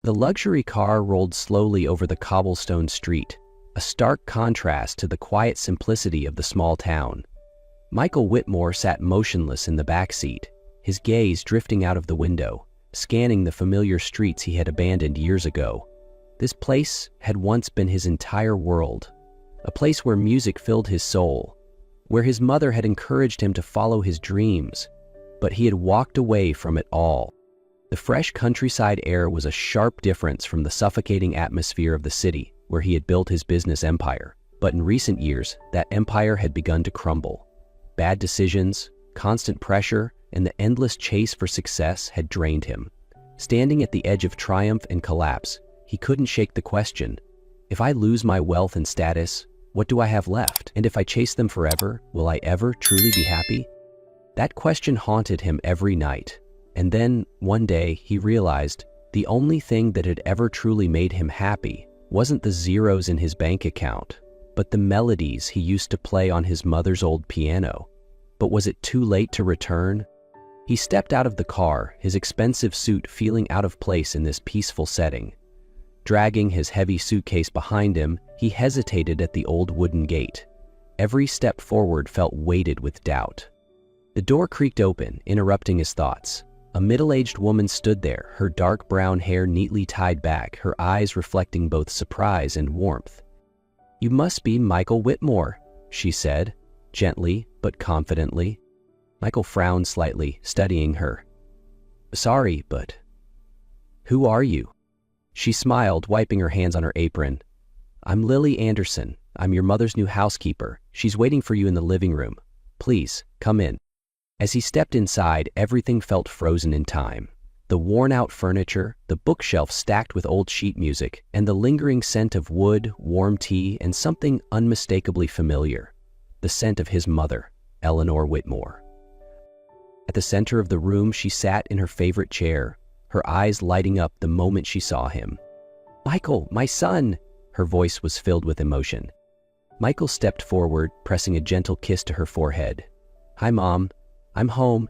The luxury car rolled slowly over the cobblestone street, a stark contrast to the quiet simplicity of the small town. Michael Whitmore sat motionless in the back seat, his gaze drifting out of the window, scanning the familiar streets he had abandoned years ago. This place had once been his entire world, a place where music filled his soul, where his mother had encouraged him to follow his dreams, but he had walked away from it all. The fresh countryside air was a sharp difference from the suffocating atmosphere of the city where he had built his business empire. But in recent years, that empire had begun to crumble. Bad decisions, constant pressure, and the endless chase for success had drained him. Standing at the edge of triumph and collapse, he couldn't shake the question, if I lose my wealth and status, what do I have left? And if I chase them forever, will I ever truly be happy? That question haunted him every night. And then, one day, he realized the only thing that had ever truly made him happy wasn't the zeros in his bank account, but the melodies he used to play on his mother's old piano. But was it too late to return? He stepped out of the car, his expensive suit feeling out of place in this peaceful setting. Dragging his heavy suitcase behind him, he hesitated at the old wooden gate. Every step forward felt weighted with doubt. The door creaked open, interrupting his thoughts. A middle-aged woman stood there, her dark brown hair neatly tied back, her eyes reflecting both surprise and warmth. "You must be Michael Whitmore," she said, gently but confidently. Michael frowned slightly, studying her. "Sorry, but who are you?" She smiled, wiping her hands on her apron. "I'm Lily Anderson. I'm your mother's new housekeeper. She's waiting for you in the living room. Please, come in." As he stepped inside, everything felt frozen in time. The worn-out furniture, the bookshelf stacked with old sheet music, and the lingering scent of wood, warm tea, and something unmistakably familiar. The scent of his mother, Eleanor Whitmore. At the center of the room, she sat in her favorite chair, her eyes lighting up the moment she saw him. "Michael, my son!" Her voice was filled with emotion. Michael stepped forward, pressing a gentle kiss to her forehead. "Hi, Mom. I'm home."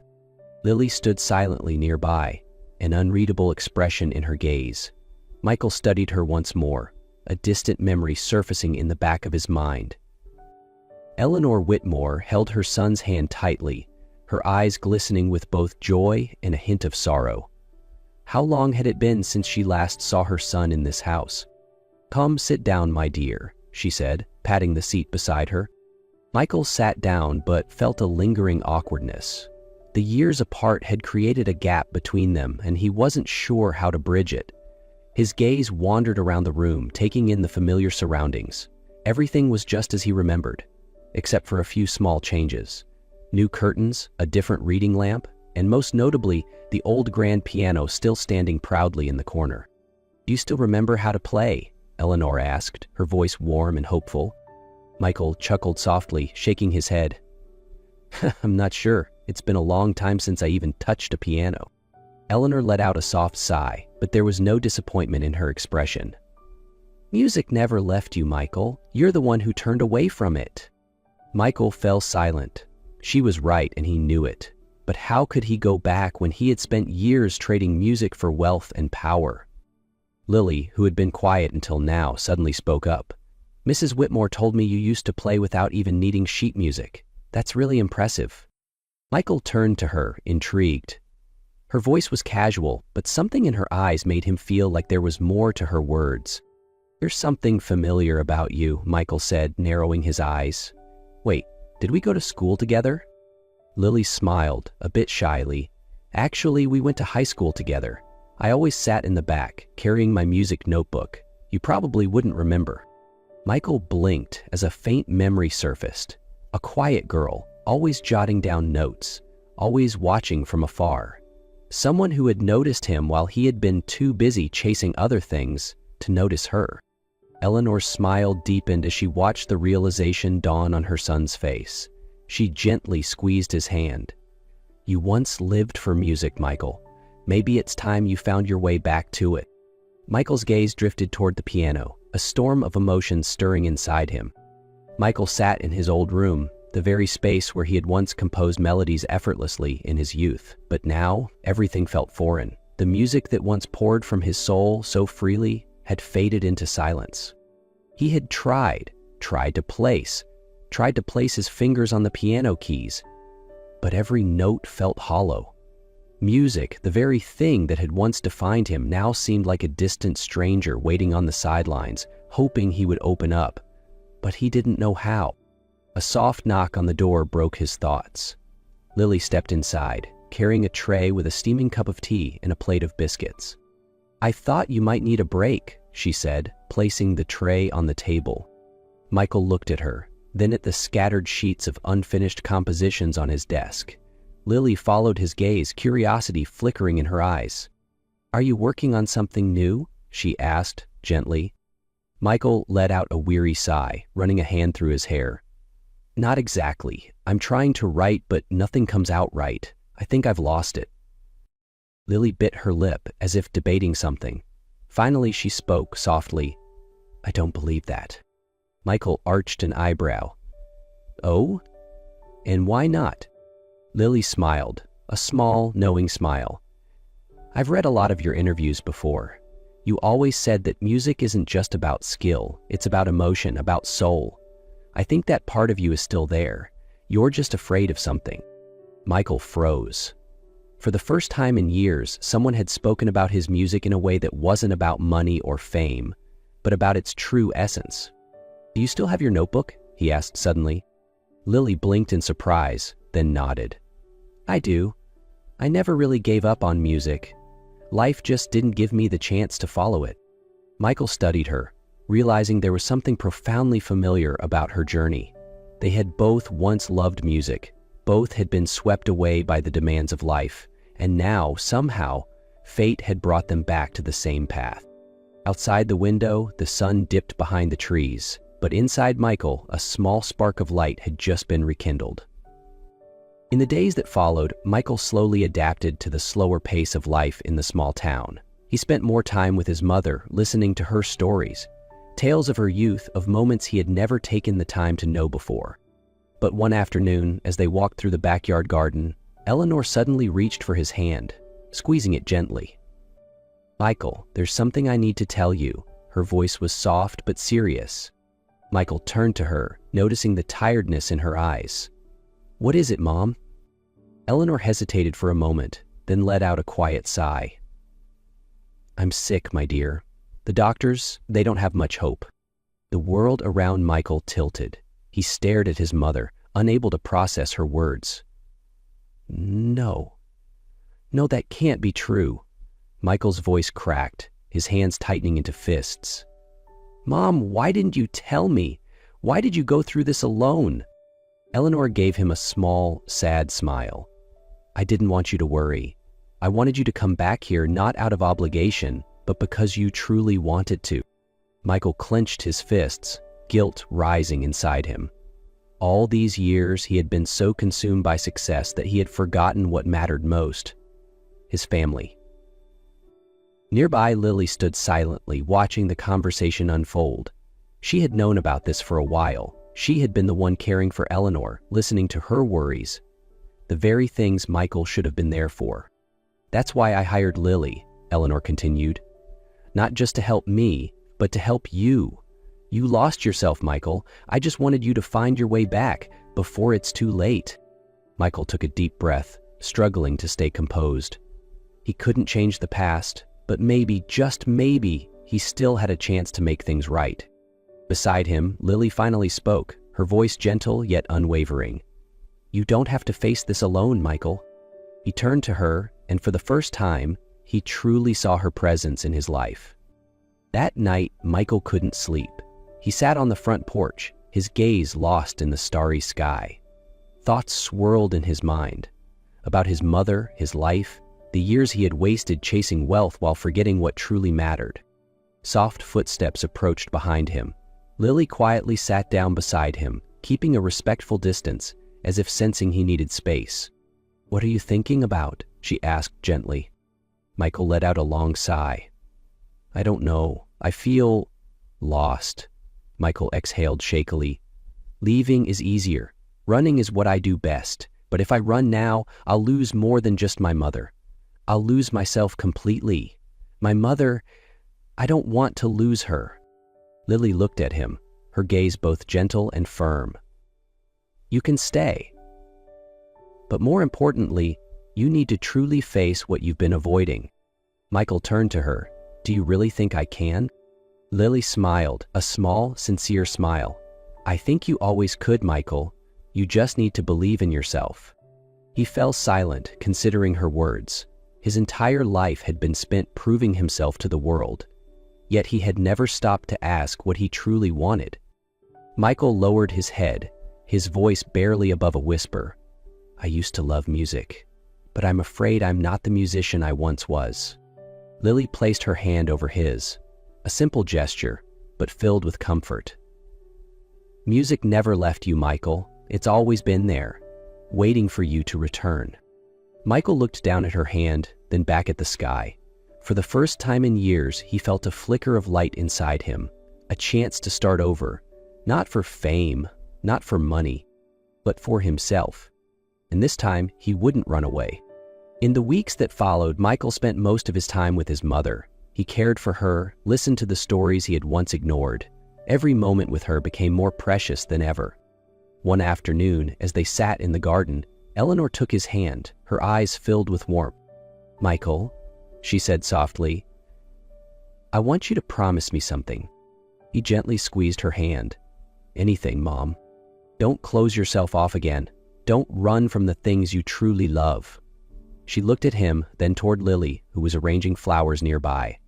Lily stood silently nearby, an unreadable expression in her gaze. Michael studied her once more, a distant memory surfacing in the back of his mind. Eleanor Whitmore held her son's hand tightly, her eyes glistening with both joy and a hint of sorrow. How long had it been since she last saw her son in this house? "Come sit down, my dear," she said, patting the seat beside her. Michael sat down but felt a lingering awkwardness. The years apart had created a gap between them, and he wasn't sure how to bridge it. His gaze wandered around the room, taking in the familiar surroundings. Everything was just as he remembered, except for a few small changes. New curtains, a different reading lamp, and most notably, the old grand piano still standing proudly in the corner. "Do you still remember how to play?" Eleanor asked, her voice warm and hopeful. Michael chuckled softly, shaking his head. "I'm not sure. It's been a long time since I even touched a piano." Eleanor let out a soft sigh, but there was no disappointment in her expression. "Music never left you, Michael. You're the one who turned away from it." Michael fell silent. She was right, and he knew it. But how could he go back when he had spent years trading music for wealth and power? Lily, who had been quiet until now, suddenly spoke up. "Mrs. Whitmore told me you used to play without even needing sheet music. That's really impressive." Michael turned to her, intrigued. Her voice was casual, but something in her eyes made him feel like there was more to her words. "There's something familiar about you," Michael said, narrowing his eyes. "Wait, did we go to school together?" Lily smiled, a bit shyly. "Actually, we went to high school together. I always sat in the back, carrying my music notebook. You probably wouldn't remember." Michael blinked as a faint memory surfaced. A quiet girl, always jotting down notes, always watching from afar. Someone who had noticed him while he had been too busy chasing other things to notice her. Eleanor's smile deepened as she watched the realization dawn on her son's face. She gently squeezed his hand. "You once lived for music, Michael. Maybe it's time you found your way back to it." Michael's gaze drifted toward the piano, a storm of emotions stirring inside him. Michael sat in his old room, the very space where he had once composed melodies effortlessly in his youth. But now, everything felt foreign. The music that once poured from his soul so freely had faded into silence. He had tried to place his fingers on the piano keys, but every note felt hollow. Music, the very thing that had once defined him, now seemed like a distant stranger waiting on the sidelines, hoping he would open up, but he didn't know how. A soft knock on the door broke his thoughts. Lily stepped inside, carrying a tray with a steaming cup of tea and a plate of biscuits. "I thought you might need a break," she said, placing the tray on the table. Michael looked at her, then at the scattered sheets of unfinished compositions on his desk. Lily followed his gaze, curiosity flickering in her eyes. "Are you working on something new?" she asked, gently. Michael let out a weary sigh, running a hand through his hair. "Not exactly. I'm trying to write, but nothing comes out right. I think I've lost it." Lily bit her lip, as if debating something. Finally, she spoke softly. "I don't believe that." Michael arched an eyebrow. "Oh? And why not?" Lily smiled, a small, knowing smile. "I've read a lot of your interviews before. You always said that music isn't just about skill, it's about emotion, about soul. I think that part of you is still there. You're just afraid of something." Michael froze. For the first time in years, someone had spoken about his music in a way that wasn't about money or fame, but about its true essence. "Do you still have your notebook?" he asked suddenly. Lily blinked in surprise, then nodded. "I do. I never really gave up on music. Life just didn't give me the chance to follow it." Michael studied her, realizing there was something profoundly familiar about her journey. They had both once loved music, both had been swept away by the demands of life, and now, somehow, fate had brought them back to the same path. Outside the window, the sun dipped behind the trees, but inside Michael, a small spark of light had just been rekindled. In the days that followed, Michael slowly adapted to the slower pace of life in the small town. He spent more time with his mother, listening to her stories, tales of her youth, of moments he had never taken the time to know before. But one afternoon, as they walked through the backyard garden, Eleanor suddenly reached for his hand, squeezing it gently. "Michael, there's something I need to tell you." Her voice was soft but serious. Michael turned to her, noticing the tiredness in her eyes. "What is it, Mom?" Eleanor hesitated for a moment, then let out a quiet sigh. "I'm sick, my dear. The doctors, they don't have much hope." The world around Michael tilted. He stared at his mother, unable to process her words. No, that can't be true." Michael's voice cracked, his hands tightening into fists. "Mom, why didn't you tell me? Why did you go through this alone?" Eleanor gave him a small, sad smile. "I didn't want you to worry. I wanted you to come back here not out of obligation, but because you truly wanted to." Michael clenched his fists, guilt rising inside him. All these years he had been so consumed by success that he had forgotten what mattered most: his family. Nearby, Lily stood silently, watching the conversation unfold. She had known about this for a while. She had been the one caring for Eleanor, listening to her worries, the very things Michael should have been there for. "That's why I hired Lily," Eleanor continued. "Not just to help me, but to help you. You lost yourself, Michael. I just wanted you to find your way back before it's too late." Michael took a deep breath, struggling to stay composed. He couldn't change the past, but maybe, just maybe, he still had a chance to make things right. Beside him, Lily finally spoke, her voice gentle yet unwavering. "You don't have to face this alone, Michael." He turned to her, and for the first time, he truly saw her presence in his life. That night, Michael couldn't sleep. He sat on the front porch, his gaze lost in the starry sky. Thoughts swirled in his mind about his mother, his life, the years he had wasted chasing wealth while forgetting what truly mattered. Soft footsteps approached behind him. Lily quietly sat down beside him, keeping a respectful distance, as if sensing he needed space. "What are you thinking about?" she asked gently. Michael let out a long sigh. "I don't know. I feel lost." Michael exhaled shakily. "Leaving is easier. Running is what I do best. But if I run now, I'll lose more than just my mother. I'll lose myself completely. My mother, I don't want to lose her." Lily looked at him, her gaze both gentle and firm. "You can stay. But more importantly, you need to truly face what you've been avoiding." Michael turned to her. "Do you really think I can?" Lily smiled, a small, sincere smile. "I think you always could, Michael. You just need to believe in yourself." He fell silent, considering her words. His entire life had been spent proving himself to the world, yet he had never stopped to ask what he truly wanted. Michael lowered his head, his voice barely above a whisper. "I used to love music, but I'm afraid I'm not the musician I once was." Lily placed her hand over his, a simple gesture, but filled with comfort. "Music never left you, Michael. It's always been there, waiting for you to return." Michael looked down at her hand, then back at the sky. For the first time in years, he felt a flicker of light inside him, a chance to start over, not for fame, not for money, but for himself. And this time, he wouldn't run away. In the weeks that followed, Michael spent most of his time with his mother. He cared for her, listened to the stories he had once ignored. Every moment with her became more precious than ever. One afternoon, as they sat in the garden, Eleanor took his hand, her eyes filled with warmth. "Michael," she said softly, "I want you to promise me something." He gently squeezed her hand. "Anything, Mom. Don't close yourself off again. Don't run from the things you truly love." She looked at him, then toward Lily, who was arranging flowers nearby.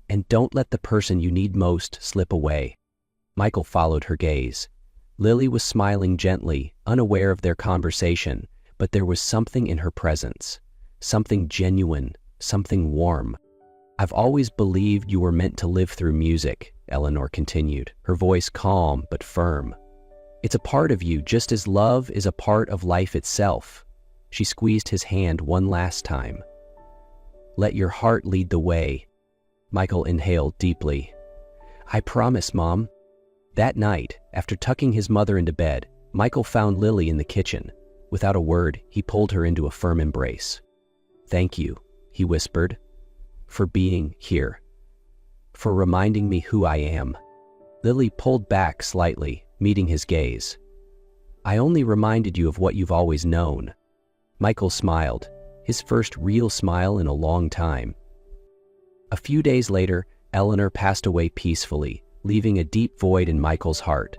"And don't let the person you need most slip away." Michael followed her gaze. Lily was smiling gently, unaware of their conversation, but there was something in her presence, something genuine, something warm. "I've always believed you were meant to live through music," Eleanor continued, her voice calm but firm. "It's a part of you, just as love is a part of life itself." She squeezed his hand one last time. "Let your heart lead the way." Michael inhaled deeply. "I promise, Mom." That night, after tucking his mother into bed, Michael found Lily in the kitchen. Without a word, he pulled her into a firm embrace. "Thank you," he whispered, "for being here, for reminding me who I am." Lily pulled back slightly, meeting his gaze. "I only reminded you of what you've always known." Michael smiled, his first real smile in a long time. A few days later, Eleanor passed away peacefully, leaving a deep void in Michael's heart.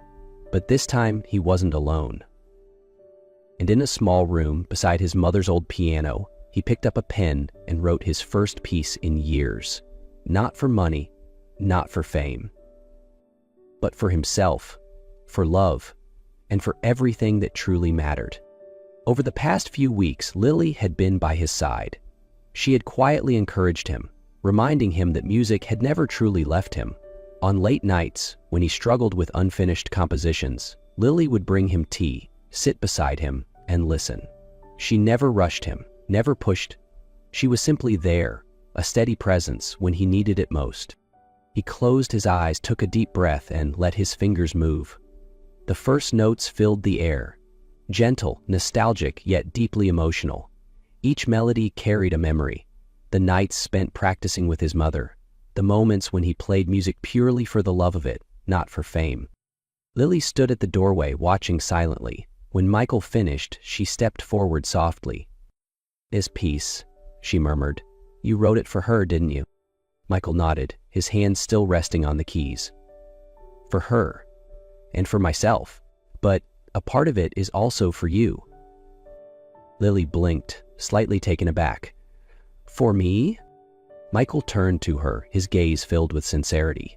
But this time, he wasn't alone. And in a small room beside his mother's old piano, he picked up a pen and wrote his first piece in years. Not for money, not for fame, but for himself, for love, and for everything that truly mattered. Over the past few weeks, Lily had been by his side. She had quietly encouraged him, reminding him that music had never truly left him. On late nights, when he struggled with unfinished compositions, Lily would bring him tea, sit beside him, and listen. She never rushed him, never pushed. She was simply there, a steady presence when he needed it most. He closed his eyes, took a deep breath, and let his fingers move. The first notes filled the air, gentle, nostalgic, yet deeply emotional. Each melody carried a memory. The nights spent practicing with his mother, the moments when he played music purely for the love of it, not for fame. Lily stood at the doorway, watching silently. When Michael finished, she stepped forward softly. "This piece," she murmured. "You wrote it for her, didn't you?" Michael nodded, his hand still resting on the keys. "For her, and for myself, but a part of it is also for you." Lily blinked, slightly taken aback. "For me?" Michael turned to her, his gaze filled with sincerity.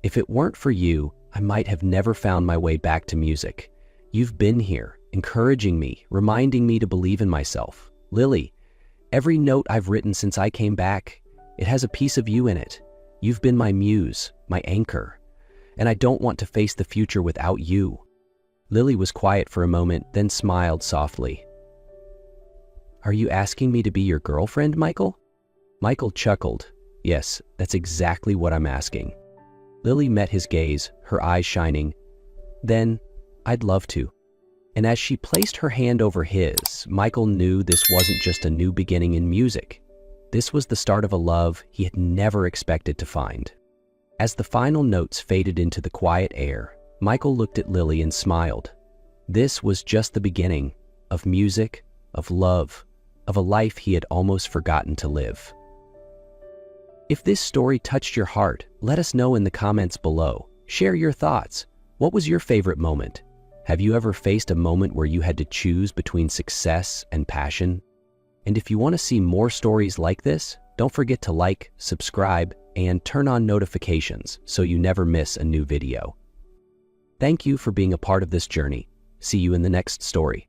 "If it weren't for you, I might have never found my way back to music. You've been here, encouraging me, reminding me to believe in myself. Lily, every note I've written since I came back, it has a piece of you in it. You've been my muse, my anchor, and I don't want to face the future without you." Lily was quiet for a moment, then smiled softly. "Are you asking me to be your girlfriend, Michael?" Michael chuckled. "Yes, that's exactly what I'm asking." Lily met his gaze, her eyes shining. "Then, I'd love to." And as she placed her hand over his, Michael knew this wasn't just a new beginning in music. This was the start of a love he had never expected to find. As the final notes faded into the quiet air, Michael looked at Lily and smiled. This was just the beginning of music, of love, of a life he had almost forgotten to live. If this story touched your heart, let us know in the comments below. Share your thoughts. What was your favorite moment? Have you ever faced a moment where you had to choose between success and passion? And if you want to see more stories like this, don't forget to like, subscribe, and turn on notifications so you never miss a new video. Thank you for being a part of this journey. See you in the next story.